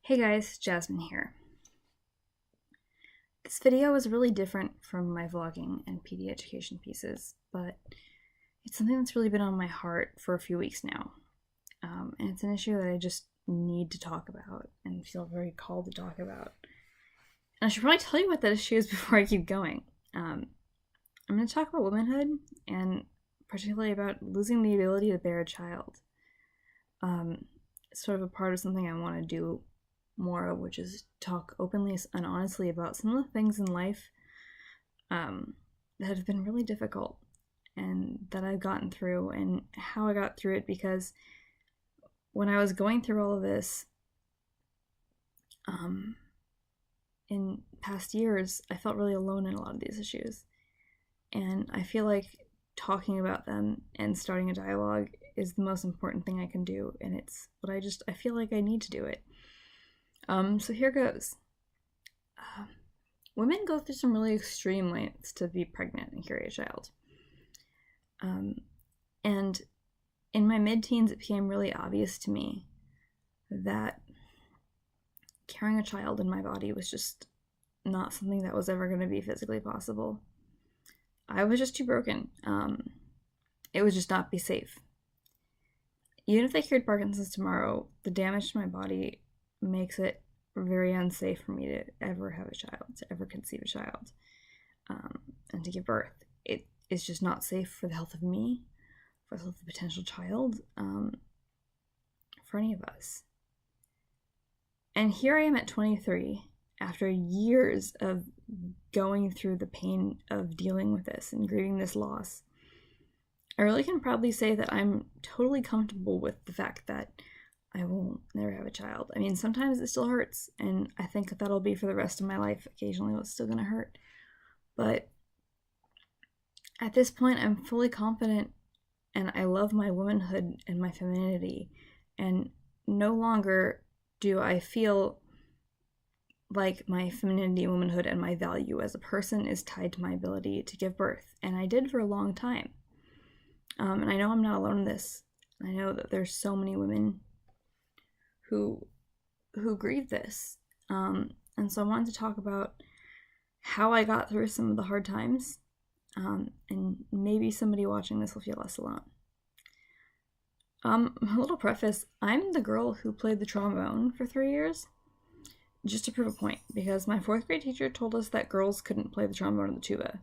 Hey guys, Jasmine here. This video is really different from my vlogging and PD education pieces, but it's something that's really been on my heart for a few weeks now. And it's an issue that I just need to talk about and feel very called to talk about. And I should probably tell you what that issue is before I keep going. I'm going to talk about womanhood and particularly about losing the ability to bear a child. It's sort of a part of something I want to do more of, which is talk openly and honestly about some of the things in life that have been really difficult and that I've gotten through and how I got through it, because when I was going through all of this in past years, I felt really alone in a lot of these issues, and I feel like talking about them and starting a dialogue is the most important thing I can do, and it's what I feel like I need to do it. So here goes. Women go through some really extreme lengths to be pregnant and carry a child. And in my mid-teens, it became really obvious to me that carrying a child in my body was just not something that was ever going to be physically possible. I was just too broken. It would just not be safe. Even if they cured Parkinson's tomorrow, the damage to my body makes it very unsafe for me to ever have a child, to ever conceive a child, and to give birth. It is just not safe for the health of me, for the health of the potential child, for any of us. And here I am at 23, after years of going through the pain of dealing with this and grieving this loss. I really can proudly say that I'm totally comfortable with the fact that I will never have a child. I mean, sometimes it still hurts, and I think that that'll be for the rest of my life. Occasionally it's still going to hurt. But at this point, I'm fully confident, and I love my womanhood and my femininity, and no longer do I feel like my femininity, womanhood, and my value as a person is tied to my ability to give birth. And I did for a long time. And I know I'm not alone in this. I know that there's so many women who grieve this. And so I wanted to talk about how I got through some of the hard times, and maybe somebody watching this will feel less alone. A little preface, I'm the girl who played the trombone for 3 years, just to prove a point, because my 4th grade teacher told us that girls couldn't play the trombone or the tuba.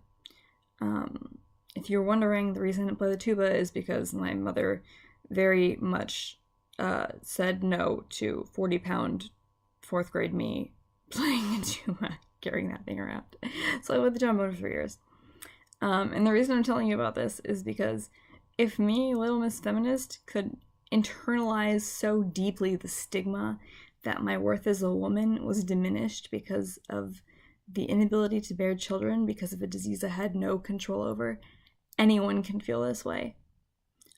If you're wondering, the reason I didn't play the tuba is because my mother very much said no to 40-pound 4th grade me playing a tuba, carrying that thing around. So I played the trombone for 3 years. And the reason I'm telling you about this is because if me, Little Miss Feminist, could internalize so deeply the stigma that my worth as a woman was diminished because of the inability to bear children because of a disease I had no control over, anyone can feel this way.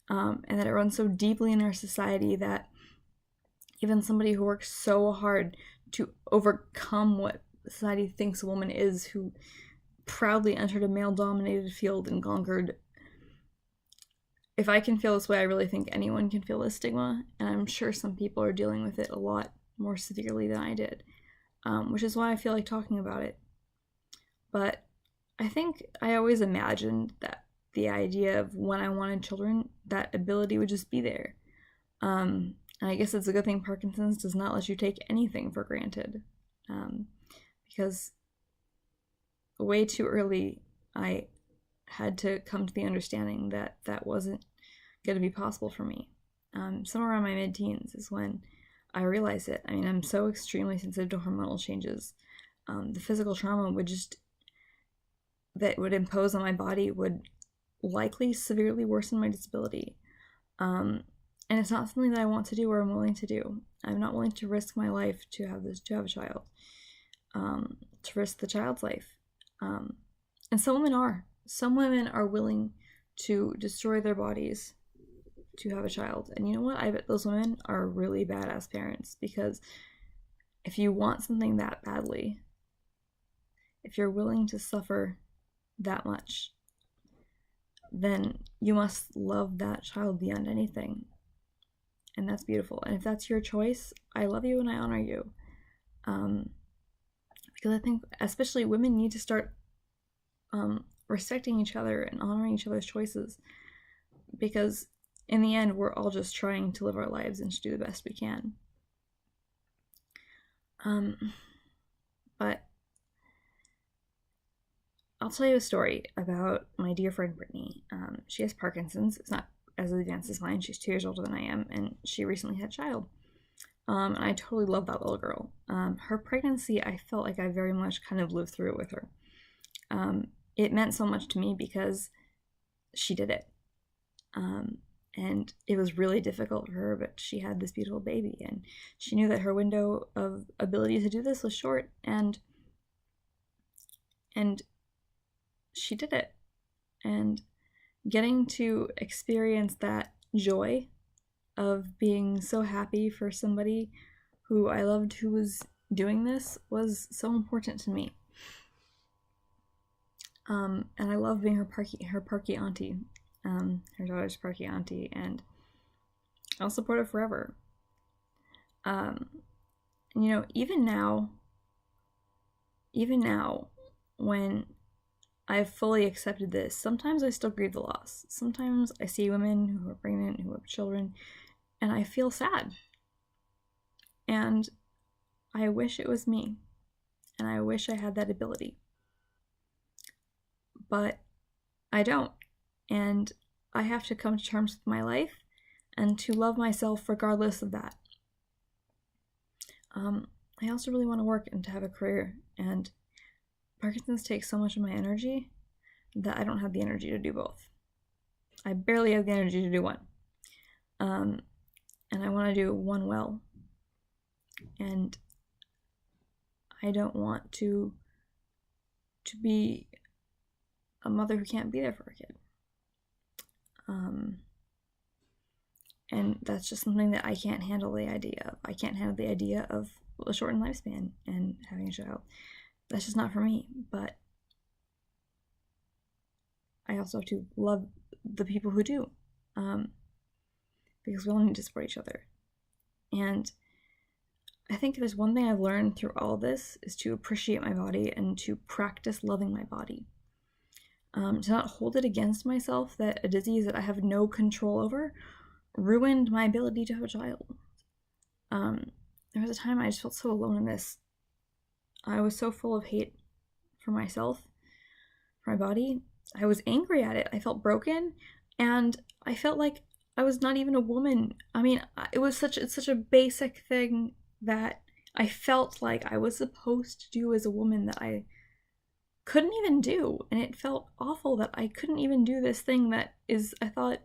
And that it runs so deeply in our society that even somebody who works so hard to overcome what society thinks a woman is, who proudly entered a male-dominated field and conquered. If I can feel this way, I really think anyone can feel this stigma, and I'm sure some people are dealing with it a lot more severely than I did, which is why I feel like talking about it. But I think I always imagined that the idea of when I wanted children, that ability would just be there. And I guess it's a good thing Parkinson's does not let you take anything for granted, because way too early I had to come to the understanding that that wasn't going to be possible for me. Somewhere around my mid-teens is when I realized it. I mean, I'm so extremely sensitive to hormonal changes. The physical trauma that would impose on my body would likely severely worsen my disability. And it's not something that I want to do or I'm willing to do. I'm not willing to risk my life to have a child, to risk the child's life. And some women are. Some women are willing to destroy their bodies to have a child. And you know what? I bet those women are really badass parents, because if you want something that badly, if you're willing to suffer that much, then you must love that child beyond anything. And that's beautiful. And if that's your choice, I love you and I honor you. Because I think especially women need to start respecting each other and honoring each other's choices, because in the end we're all just trying to live our lives and to do the best we can. But I'll tell you a story about my dear friend Brittany. She has Parkinson's. It's not as advanced as mine. She's 2 years older than I am, and she recently had a child. And I totally love that little girl. Her pregnancy, I felt like I very much kind of lived through it with her. It meant so much to me because she did it. And it was really difficult for her, but she had this beautiful baby, and she knew that her window of ability to do this was short, and she did it. And getting to experience that joy of being so happy for somebody who I loved who was doing this was so important to me. And I love being her parky auntie, her daughter's parky auntie, and I'll support her forever. Even now, when I've fully accepted this, sometimes I still grieve the loss. Sometimes I see women who are pregnant, who have children, and I feel sad. And I wish it was me. And I wish I had that ability. But I don't. And I have to come to terms with my life and to love myself regardless of that. I also really want to work and to have a career, and Parkinson's takes so much of my energy that I don't have the energy to do both. I barely have the energy to do one. And I want to do one well. And I don't want to be a mother who can't be there for a kid. And that's just something that I can't handle the idea of. I can't handle the idea of a shortened lifespan and having a child. That's just not for me. But I also have to love the people who do, because we all need to support each other. And I think if there's one thing I've learned through all this is to appreciate my body and to practice loving my body. To not hold it against myself that a disease that I have no control over ruined my ability to have a child. There was a time I just felt so alone in this. I was so full of hate for myself, for my body. I was angry at it. I felt broken, and I felt like I was not even a woman. I mean, it's such a basic thing that I felt like I was supposed to do as a woman that I couldn't even do. And it felt awful that I couldn't even do this thing that is, I thought,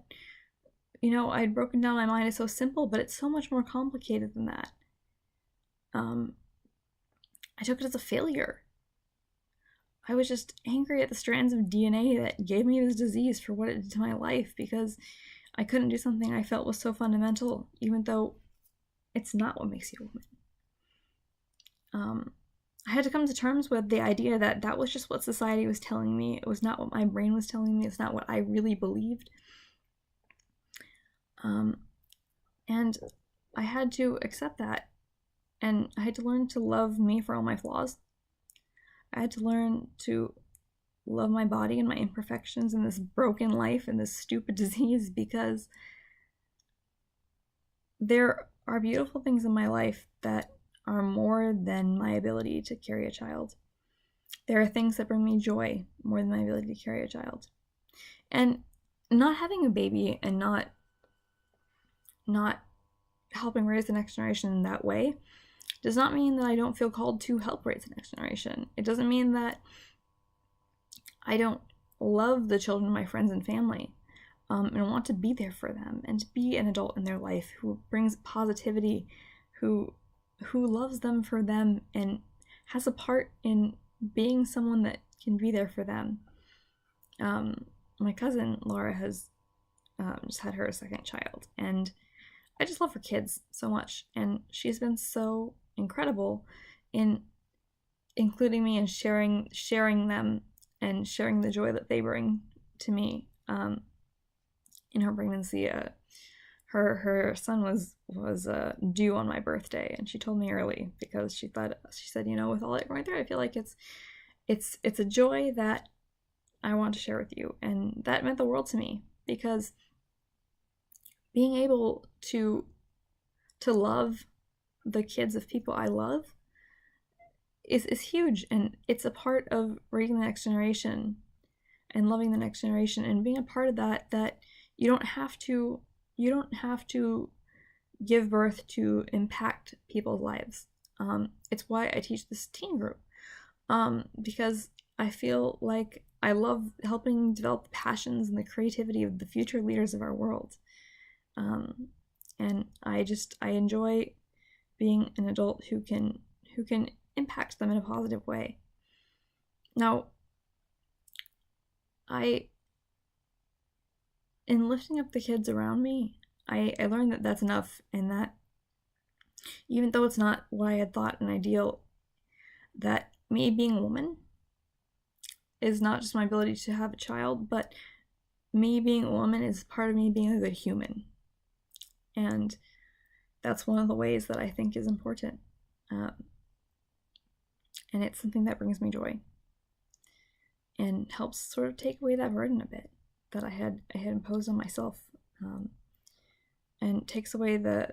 I'd broken down my mind. It's so simple, but it's so much more complicated than that. I took it as a failure. I was just angry at the strands of DNA that gave me this disease for what it did to my life, because I couldn't do something I felt was so fundamental, even though it's not what makes you a woman. I had to come to terms with the idea that that was just what society was telling me. It was not what my brain was telling me. It's not what I really believed. And I had to accept that. And I had to learn to love me for all my flaws. I had to learn to love my body and my imperfections and this broken life and this stupid disease, because there are beautiful things in my life that are more than my ability to carry a child. There are things that bring me joy more than my ability to carry a child. And not having a baby and not helping raise the next generation in that way does not mean that I don't feel called to help raise the next generation. It doesn't mean that I don't love the children of my friends and family, and want to be there for them and to be an adult in their life who brings positivity, who loves them for them and has a part in being someone that can be there for them. My cousin Laura has just had her second child, and I just love her kids so much, and she's been so incredible in including me and sharing them and sharing the joy that they bring to me. In her pregnancy, her son was due on my birthday, and she told me early because she said, with all that going through, I feel like it's a joy that I want to share with you. And that meant the world to me, because being able to love the kids of people I love is huge, and it's a part of raising the next generation and loving the next generation, and being a part of that you don't have to give birth to impact people's lives. It's why I teach this teen group, because I feel like I love helping develop the passions and the creativity of the future leaders of our world. And I enjoy being an adult who can impact them in a positive way. Now, in lifting up the kids around me, I learned that that's enough, and that even though it's not what I had thought an ideal, that me being a woman is not just my ability to have a child, but me being a woman is part of me being a good human. And that's one of the ways that I think is important. And it's something that brings me joy and helps sort of take away that burden a bit that I had imposed on myself, and takes away a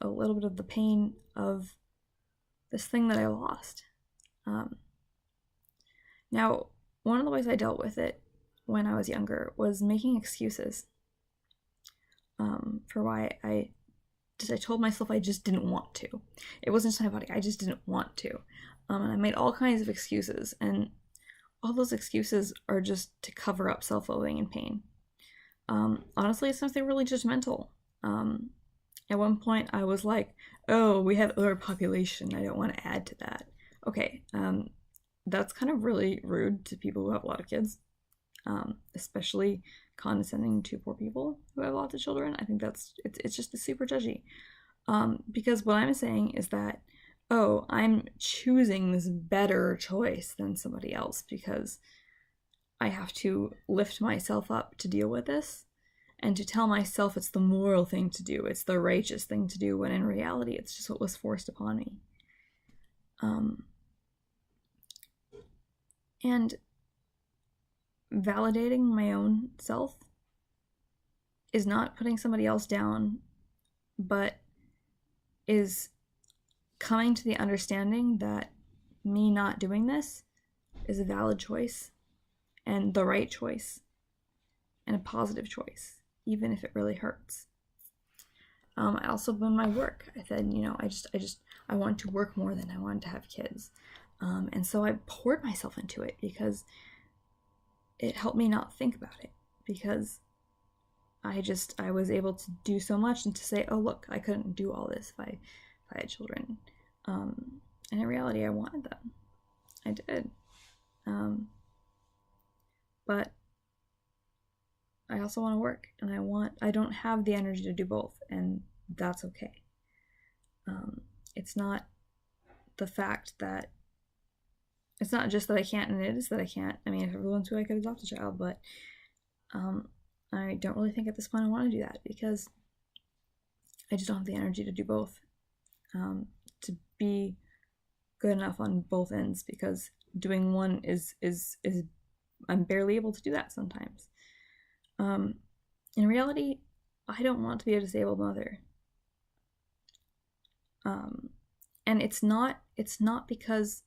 little bit of the pain of this thing that I lost. Now, one of the ways I dealt with it when I was younger was making excuses for why I told myself I just didn't want to. It wasn't just my body, I just didn't want to. And I made all kinds of excuses, and all those excuses are just to cover up self-loathing and pain. Honestly, it's something really judgmental. At one point I was like, oh, we have overpopulation, I don't want to add to that. Okay, that's kind of really rude to people who have a lot of kids, especially condescending to poor people who have lots of children. I think it's just super judgy. Because what I'm saying is that, oh, I'm choosing this better choice than somebody else because I have to lift myself up to deal with this, and to tell myself it's the moral thing to do, it's the righteous thing to do, when in reality it's just what was forced upon me. And validating my own self is not putting somebody else down, but is coming to the understanding that me not doing this is a valid choice, and the right choice, and a positive choice, even if it really hurts. I also, in my work, I said, I want to work more than I wanted to have kids. And so I poured myself into it because it helped me not think about it, because I was able to do so much, and to say, oh, look, I couldn't do all this if I had children. And in reality, I wanted them. I did. But I also want to work, and I don't have the energy to do both, and that's okay. It's not the fact that, it's not just that I can't, and it is that I can't. I mean, if everyone wanted to, I could adopt a child, but I don't really think at this point I want to do that, because I just don't have the energy to do both, to be good enough on both ends, because doing one is I'm barely able to do that sometimes. In reality, I don't want to be a disabled mother. And it's not because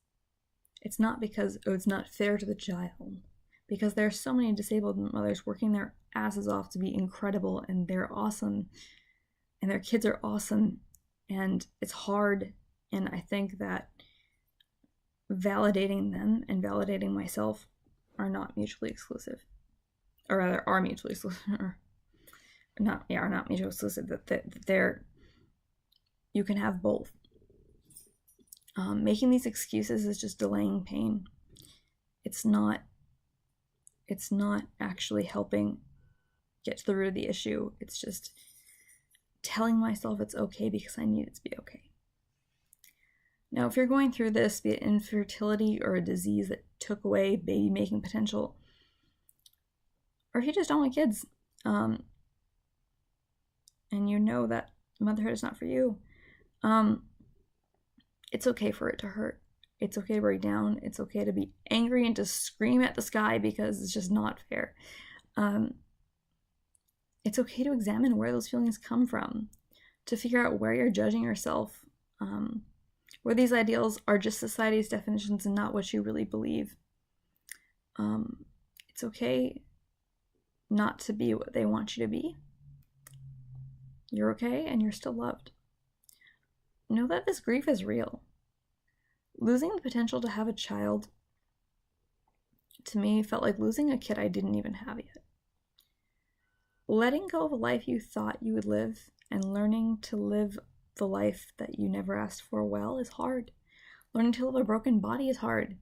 oh, it's not fair to the child, because there are so many disabled mothers working their asses off to be incredible, and they're awesome, and their kids are awesome, and it's hard. And I think that validating them and validating myself are not mutually exclusive, or rather are mutually exclusive, or are not mutually exclusive, that they're, you can have both. Making these excuses is just delaying pain. It's not actually helping get to the root of the issue. It's just telling myself it's okay because I need it to be okay. Now, if you're going through this, be it infertility or a disease that took away baby making potential, or if you just don't want kids, and you know that motherhood is not for you, it's okay for it to hurt. It's okay to break down. It's okay to be angry and to scream at the sky because it's just not fair. It's okay to examine where those feelings come from, to figure out where you're judging yourself, where these ideals are just society's definitions and not what you really believe. It's okay not to be what they want you to be. You're okay and you're still loved. Know that this grief is real. Losing the potential to have a child, to me, felt like losing a kid I didn't even have yet. Letting go of a life you thought you would live and learning to live the life that you never asked for well is hard. Learning to live a broken body is hard.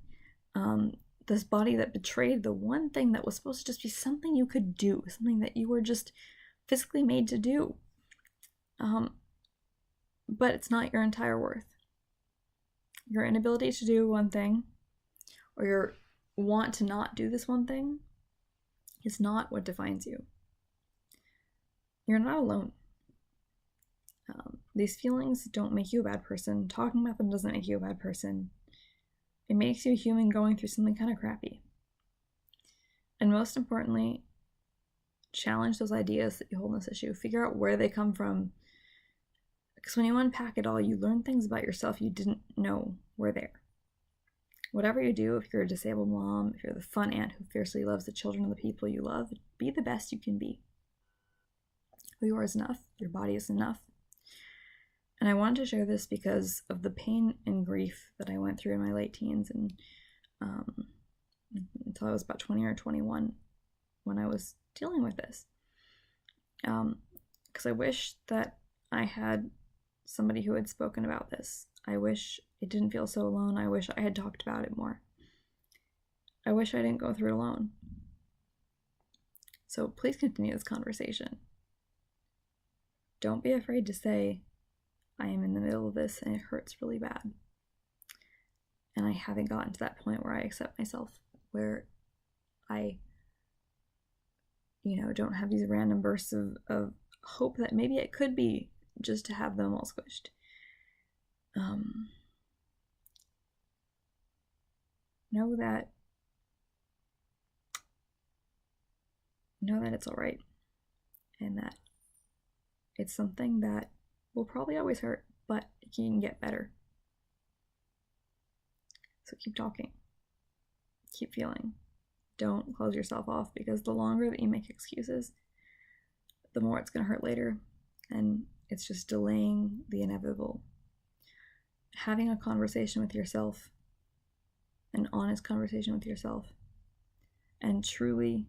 This body that betrayed the one thing that was supposed to just be something you could do, something that you were just physically made to do. But it's not your entire worth. Your inability to do one thing, or your want to not do this one thing, is not what defines you. You're not alone. These feelings don't make you a bad person. Talking about them doesn't make you a bad person. It makes you a human going through something kind of crappy. And most importantly, challenge those ideas that you hold in this issue. Figure out where they come from. Because when you unpack it all, you learn things about yourself you didn't know were there. Whatever you do, if you're a disabled mom, if you're the fun aunt who fiercely loves the children of the people you love, be the best you can be. Who you are is enough. Your body is enough. And I wanted to share this because of the pain and grief that I went through in my late teens and until I was about 20 or 21 when I was dealing with this. Because I wish that I had somebody who had spoken about this. I wish it didn't feel so alone. I wish I had talked about it more. I wish I didn't go through it alone. So please continue this conversation. Don't be afraid to say, I am in the middle of this and it hurts really bad. And I haven't gotten to that point where I accept myself, where I, don't have these random bursts of hope that maybe it could be just to have them all squished. Know that it's all right, and that it's something that will probably always hurt, but it can get better. So keep talking. Keep feeling. Don't close yourself off, because the longer that you make excuses, the more it's going to hurt later, and it's just delaying the inevitable. Having a conversation with yourself, an honest conversation with yourself, and truly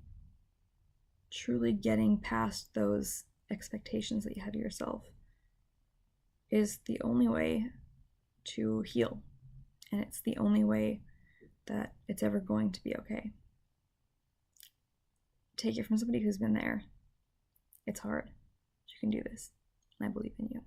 getting past those expectations that you have of yourself is the only way to heal, and it's the only way that it's ever going to be okay. Take it from somebody who's been there. It's hard. You can do this, and I believe in you.